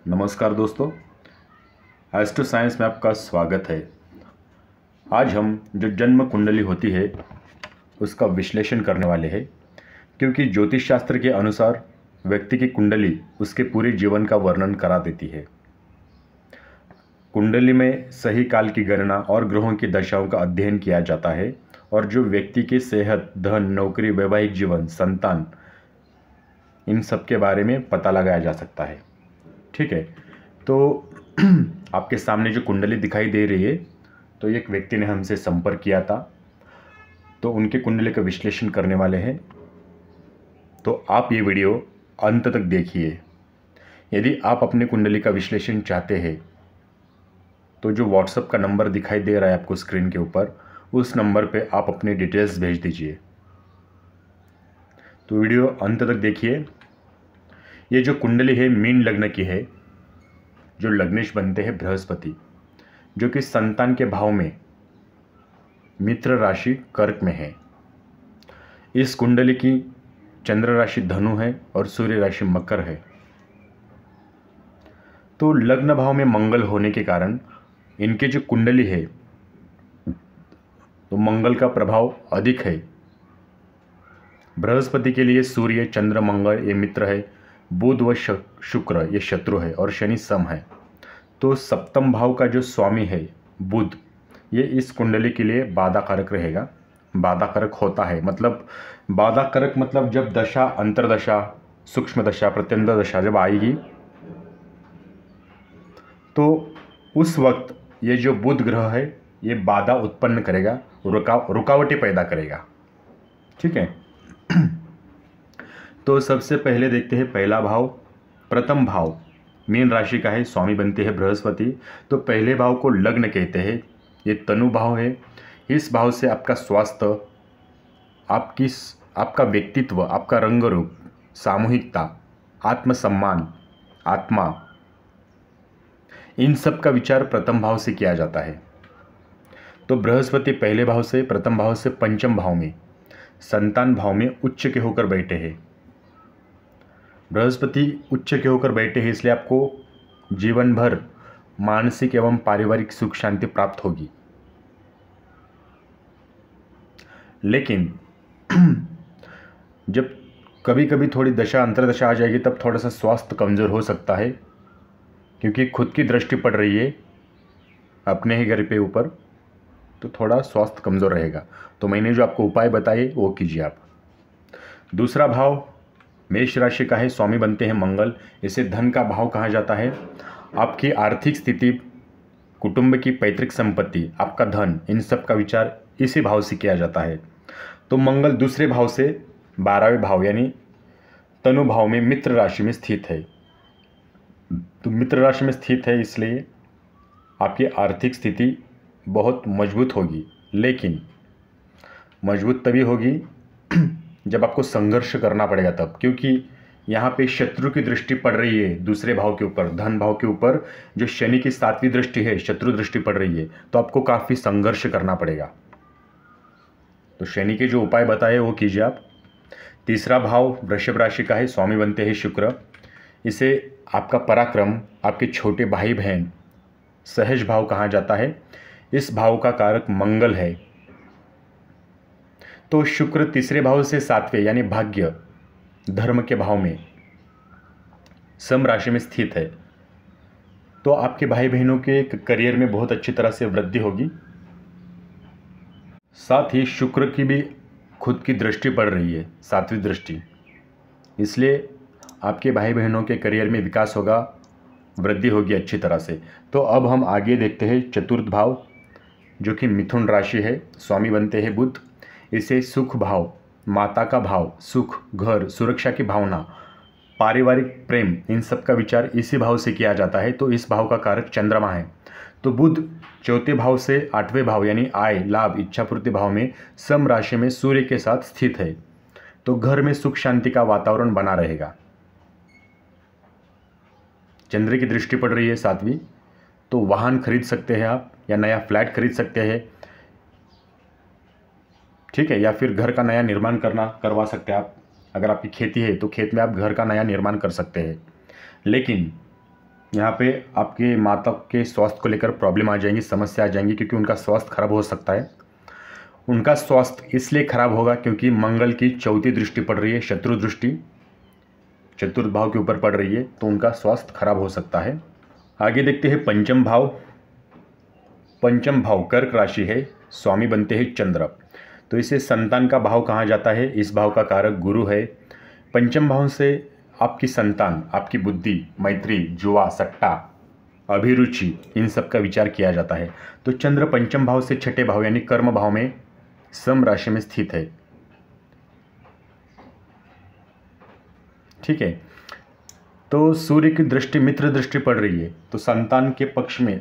नमस्कार दोस्तों, astro science में आपका स्वागत है। आज हम जो जन्म कुंडली होती है उसका विश्लेषण करने वाले हैं, क्योंकि ज्योतिष शास्त्र के अनुसार व्यक्ति की कुंडली उसके पूरे जीवन का वर्णन करा देती है। कुंडली में सही काल की गणना और ग्रहों की दशाओं का अध्ययन किया जाता है और जो व्यक्ति की सेहत, धन, नौकरी, वैवाहिक जीवन, संतान, इन सब के बारे में पता लगाया जा सकता है। ठीक है, तो आपके सामने जो कुंडली दिखाई दे रही है, तो एक व्यक्ति ने हमसे संपर्क किया था, तो उनके कुंडली का विश्लेषण करने वाले हैं। तो आप ये वीडियो अंत तक देखिए। यदि आप अपने कुंडली का विश्लेषण चाहते हैं तो जो व्हाट्सएप का नंबर दिखाई दे रहा है आपको स्क्रीन के ऊपर, उस नंबर पे आप अपनी डिटेल्स भेज दीजिए। तो वीडियो अंत तक देखिए। ये जो कुंडली है मीन लग्न की है, जो लग्नेश बनते हैं बृहस्पति, जो कि संतान के भाव में मित्र राशि कर्क में है। इस कुंडली की चंद्र राशि धनु है और सूर्य राशि मकर है। तो लग्न भाव में मंगल होने के कारण इनके जो कुंडली है तो मंगल का प्रभाव अधिक है। बृहस्पति के लिए सूर्य, चंद्र, मंगल ये मित्र है, बुध व शुक्र ये शत्रु है और शनि सम है। तो सप्तम भाव का जो स्वामी है बुध, ये इस कुंडली के लिए बाधा कारक रहेगा। बाधा कारक होता है, मतलब बाधा कारक मतलब जब दशा, अंतरदशा, सूक्ष्म दशा, प्रत्यंतर दशा जब आएगी तो उस वक्त ये जो बुध ग्रह है ये बाधा उत्पन्न करेगा, रुकावटें पैदा करेगा। ठीक है, तो सबसे पहले देखते हैं पहला भाव। प्रथम भाव मीन राशि का है, स्वामी बनते हैं बृहस्पति। तो पहले भाव को लग्न कहते हैं, ये तनु भाव है। इस भाव से आपका स्वास्थ्य, आपका व्यक्तित्व, आपका रंग रूप, सामूहिकता, आत्मसम्मान, आत्मा, इन सब का विचार प्रथम भाव से किया जाता है। तो बृहस्पति पहले भाव से, प्रथम भाव से पंचम भाव में, संतान भाव में उच्च के होकर बैठे हैं। बृहस्पति उच्च के होकर बैठे हैं, इसलिए आपको जीवन भर मानसिक एवं पारिवारिक सुख शांति प्राप्त होगी। लेकिन जब कभी कभी थोड़ी दशा, अंतरदशा आ जाएगी, तब थोड़ा सा स्वास्थ्य कमज़ोर हो सकता है, क्योंकि खुद की दृष्टि पड़ रही है अपने ही घर पे ऊपर, तो थोड़ा स्वास्थ्य कमज़ोर रहेगा। तो मैंने जो आपको उपाय बताए वो कीजिए आप। दूसरा भाव मेष राशि का है, स्वामी बनते हैं मंगल। इसे धन का भाव कहा जाता है। आपकी आर्थिक स्थिति, कुटुंब की पैतृक संपत्ति, आपका धन, इन सब का विचार इसी भाव से किया जाता है। तो मंगल दूसरे भाव से 12वें भाव यानी तनु भाव में मित्र राशि में स्थित है। तो मित्र राशि में स्थित है, इसलिए आपकी आर्थिक स्थिति बहुत मजबूत होगी। लेकिन मजबूत तभी होगी जब आपको संघर्ष करना पड़ेगा तब, क्योंकि यहाँ पे शत्रु की दृष्टि पड़ रही है दूसरे भाव के ऊपर, धन भाव के ऊपर जो शनि की 7वीं दृष्टि है, शत्रु दृष्टि पड़ रही है, तो आपको काफ़ी संघर्ष करना पड़ेगा। तो शनि के जो उपाय बताए वो कीजिए आप। तीसरा भाव वृषभ राशि का है, स्वामी बनते हैं शुक्र। इसे आपका पराक्रम, आपके छोटे भाई बहन, सहज भाव कहा जाता है। इस भाव का कारक मंगल है। तो शुक्र तीसरे भाव से 7वें यानी भाग्य, धर्म के भाव में सम राशि में स्थित है। तो आपके भाई बहनों के करियर में बहुत अच्छी तरह से वृद्धि होगी। साथ ही शुक्र की भी खुद की दृष्टि पड़ रही है, 7वीं दृष्टि, इसलिए आपके भाई बहनों के करियर में विकास होगा, वृद्धि होगी अच्छी तरह से। तो अब हम आगे देखते हैं चतुर्थ भाव, जो कि मिथुन राशि है, स्वामी बनते हैं बुध। इसे सुख भाव, माता का भाव, सुख, घर, सुरक्षा की भावना, पारिवारिक प्रेम, इन सब का विचार इसी भाव से किया जाता है। तो इस भाव का कारक चंद्रमा है। तो बुध चौथे भाव से 8वें भाव यानी आय, लाभ, इच्छापूर्ति भाव में सम राशि में सूर्य के साथ स्थित है। तो घर में सुख शांति का वातावरण बना रहेगा। चंद्र की दृष्टि पड़ रही है 7वीं, तो वाहन खरीद सकते हैं आप, या नया फ्लैट खरीद सकते हैं। ठीक है, या फिर घर का नया निर्माण करवा सकते हैं आप। अगर आपकी खेती है तो खेत में आप घर का नया निर्माण कर सकते हैं। लेकिन यहाँ पे आपके माता के स्वास्थ्य को लेकर प्रॉब्लम आ जाएंगी, समस्या आ जाएंगी, क्योंकि उनका स्वास्थ्य खराब हो सकता है। उनका स्वास्थ्य इसलिए खराब होगा क्योंकि मंगल की चौथी दृष्टि पड़ रही है, शत्रु दृष्टि चतुर्थ भाव के ऊपर पड़ रही है, तो उनका स्वास्थ्य खराब हो सकता है। आगे देखते हैं पंचम भाव। पंचम भाव कर्क राशि है, स्वामी बनते हैं चंद्र, तो इसे संतान का भाव कहा जाता है। इस भाव का कारक गुरु है। पंचम भाव से आपकी संतान, आपकी बुद्धि, मैत्री, जुआ, सट्टा, अभिरुचि, इन सब का विचार किया जाता है। तो चंद्र पंचम भाव से छठे भाव यानी कर्म भाव में सम राशि में स्थित है। ठीक है, तो सूर्य की दृष्टि मित्र दृष्टि पड़ रही है, तो संतान के पक्ष में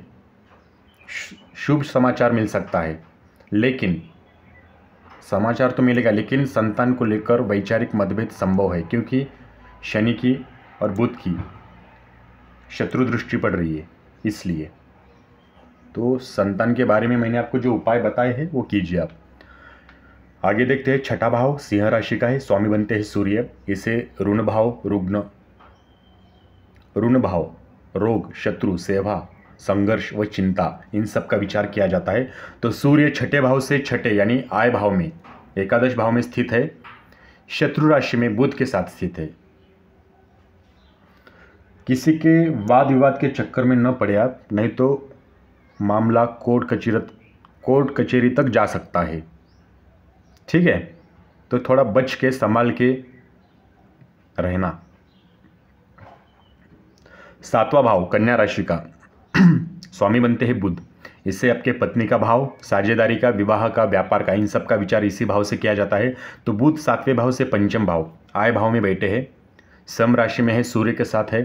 शुभ समाचार मिल सकता है, लेकिन समाचार तो मिलेगा, लेकिन संतान को लेकर वैचारिक मतभेद संभव है, क्योंकि शनि की और बुध की शत्रु दृष्टि पड़ रही है। इसलिए तो संतान के बारे में मैंने आपको जो उपाय बताए हैं वो कीजिए आप। आगे देखते हैं छठा भाव सिंह राशि का है, स्वामी बनते हैं सूर्य। इसे ऋण भाव, ऋण भाव, रोग, शत्रु, सेवा, संघर्ष व चिंता, इन सब का विचार किया जाता है। तो सूर्य छठे भाव से छठे यानी आय भाव में, एकादश भाव में स्थित है, शत्रु राशि में बुध के साथ स्थित है। किसी के वाद विवाद के चक्कर में न पड़े आप, नहीं तो मामला कोर्ट कचहरी तक जा सकता है। ठीक है, तो थोड़ा बच के संभाल के रहना। सातवां भाव कन्या राशि का स्वामी बनते हैं बुध। इससे आपके पत्नी का भाव, साझेदारी का, विवाह का, व्यापार का, इन सब का विचार इसी भाव से किया जाता है। तो बुध सातवें भाव से पंचम भाव आय भाव में बैठे हैं, सम राशि में है, सूर्य के साथ है,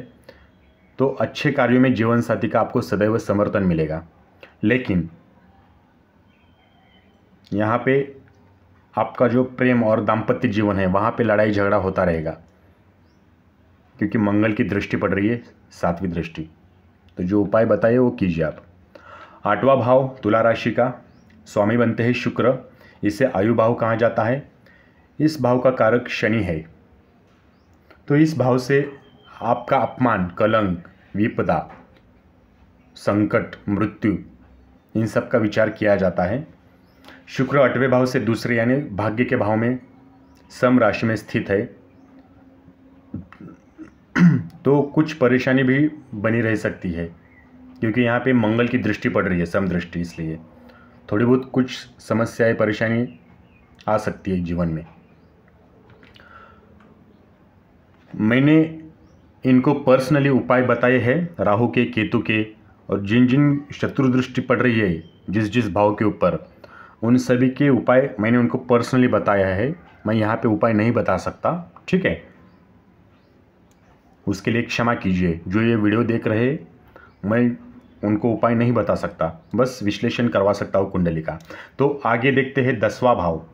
तो अच्छे कार्यों में जीवन साथी का आपको सदैव समर्थन मिलेगा। लेकिन यहाँ पे आपका जो प्रेम और दाम्पत्य जीवन है वहाँ पे लड़ाई झगड़ा होता रहेगा, क्योंकि मंगल की दृष्टि पड़ रही है, सातवीं दृष्टि। तो जो उपाय बताइए वो कीजिए आप। आठवां भाव तुला राशि का, स्वामी बनते हैं शुक्र। इसे आयु भाव कहा जाता है। इस भाव का कारक शनि है। तो इस भाव से आपका अपमान, कलंक, विपदा, संकट, मृत्यु, इन सब का विचार किया जाता है। शुक्र आठवें भाव से दूसरे यानी भाग्य के भाव में सम राशि में स्थित है, तो कुछ परेशानी भी बनी रह सकती है, क्योंकि यहाँ पे मंगल की दृष्टि पड़ रही है, सम दृष्टि, इसलिए थोड़ी बहुत कुछ समस्याएं, परेशानी आ सकती है जीवन में। मैंने इनको पर्सनली उपाय बताए हैं राहु के, केतु के, और जिन जिन शत्रु दृष्टि पड़ रही है जिस जिस भाव के ऊपर, उन सभी के उपाय मैंने उनको पर्सनली बताया है। मैं यहाँ पे उपाय नहीं बता सकता, ठीक है, उसके लिए क्षमा कीजिए। जो ये वीडियो देख रहे, मैं उनको उपाय नहीं बता सकता, बस विश्लेषण करवा सकता हूँ कुंडली का। तो आगे देखते हैं 10वां भाव,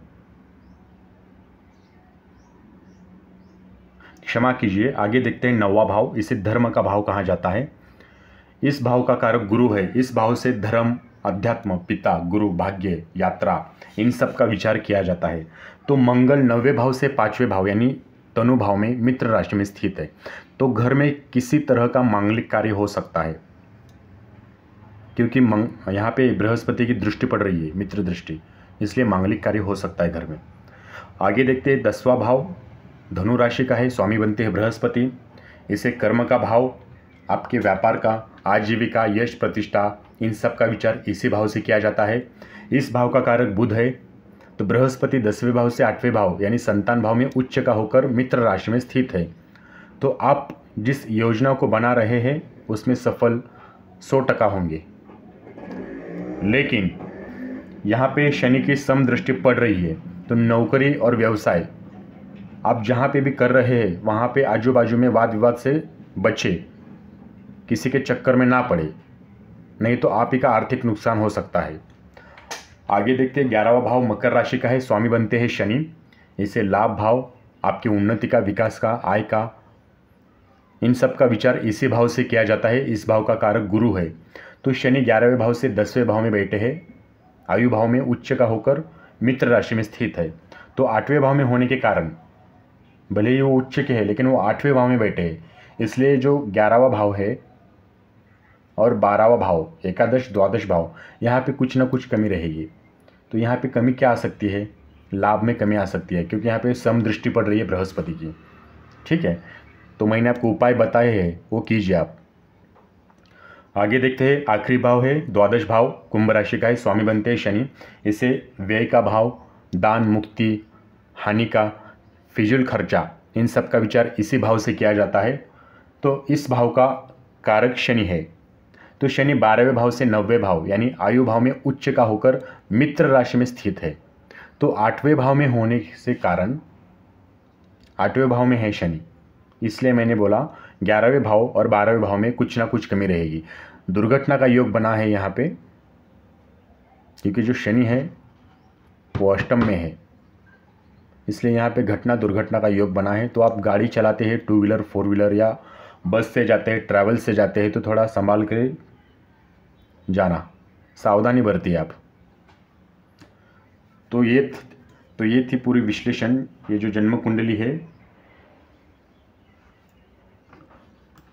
क्षमा कीजिए, आगे देखते हैं 9वां भाव। इसे धर्म का भाव कहा जाता है। इस भाव का कारक गुरु है। इस भाव से धर्म, अध्यात्म, पिता, गुरु, भाग्य, यात्रा, इन सब का विचार किया जाता है। तो मंगल 9वें भाव से 5वें भाव यानी तनु भाव में मित्र राशि में स्थित है। तो घर में किसी तरह का मांगलिक कार्य हो सकता है, क्योंकि यहाँ पे बृहस्पति की दृष्टि पड़ रही है, मित्र दृष्टि, इसलिए मांगलिक कार्य हो सकता है घर में। आगे देखते हैं 10वां भाव धनु राशि का है, स्वामी बनते हैं बृहस्पति। इसे कर्म का भाव, आपके व्यापार का, आजीविका, यश, प्रतिष्ठा, इन सब का विचार इसी भाव से किया जाता है। इस भाव का कारक बुध है। तो बृहस्पति 10वें भाव से 8वें भाव यानी संतान भाव में उच्च का होकर मित्र राशि में स्थित है। तो आप जिस योजना को बना रहे हैं उसमें सफल 100% होंगे। लेकिन यहाँ पे शनि की सम दृष्टि पड़ रही है, तो नौकरी और व्यवसाय आप जहाँ पे भी कर रहे हैं वहाँ पे आजू बाजू में वाद विवाद से बचे, किसी के चक्कर में ना पड़े, नहीं तो आप ही का आर्थिक नुकसान हो सकता है। आगे देखते हैं 11वां भाव मकर राशि का है, स्वामी बनते हैं शनि। इसे लाभ भाव, आपकी उन्नति का, विकास का, आय का, इन सब का विचार इसी भाव से किया जाता है। इस भाव का कारक गुरु है। तो शनि 11वें भाव से 10वें भाव में बैठे हैं, आयु भाव में उच्च का होकर मित्र राशि में स्थित है। तो 8वें भाव में होने के कारण, भले ही वो उच्च के है लेकिन वो 8वें भाव में बैठे हैं, इसलिए जो 11वां भाव है और 12वां भाव, एकादश द्वादश भाव, यहाँ पे कुछ ना कुछ कमी रहेगी। तो यहाँ पे कमी क्या आ सकती है? लाभ में कमी आ सकती है, क्योंकि यहाँ पे समदृष्टि पड़ रही है बृहस्पति की। ठीक है, तो मैंने आपको उपाय बताए हैं, वो कीजिए आप। आगे देखते हैं, आखिरी भाव है द्वादश भाव, कुंभ राशि का है, स्वामी बनते हैं शनि। इसे व्यय का भाव, दान, मुक्ति, हानि का, फिजूल खर्चा, इन सब का विचार इसी भाव से किया जाता है। तो इस भाव का कारक शनि है। तो शनि 12वें भाव से 9वें भाव यानी आयु भाव में उच्च का होकर मित्र राशि में स्थित है। तो 8वें भाव में होने से कारण, 8वें भाव में है शनि, इसलिए मैंने बोला 11वें भाव और 12वें भाव में कुछ ना कुछ कमी रहेगी। दुर्घटना का योग बना है यहाँ पे, क्योंकि जो शनि है वो अष्टम में है, इसलिए यहाँ पे घटना दुर्घटना का योग बना है। तो आप गाड़ी चलाते हैं, 2 व्हीलर 4 व्हीलर या बस से जाते हैं, ट्रैवल से जाते हैं, तो थोड़ा संभाल कर जाना, सावधानी बरतिए आप। तो ये थी पूरी विश्लेषण, ये जो जन्म कुंडली है।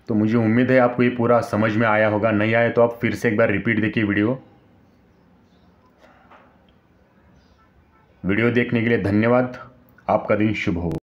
तो मुझे उम्मीद है आपको ये पूरा समझ में आया होगा। नहीं आया तो आप फिर से एक बार रिपीट देखिए वीडियो देखने के लिए धन्यवाद। आपका दिन शुभ हो।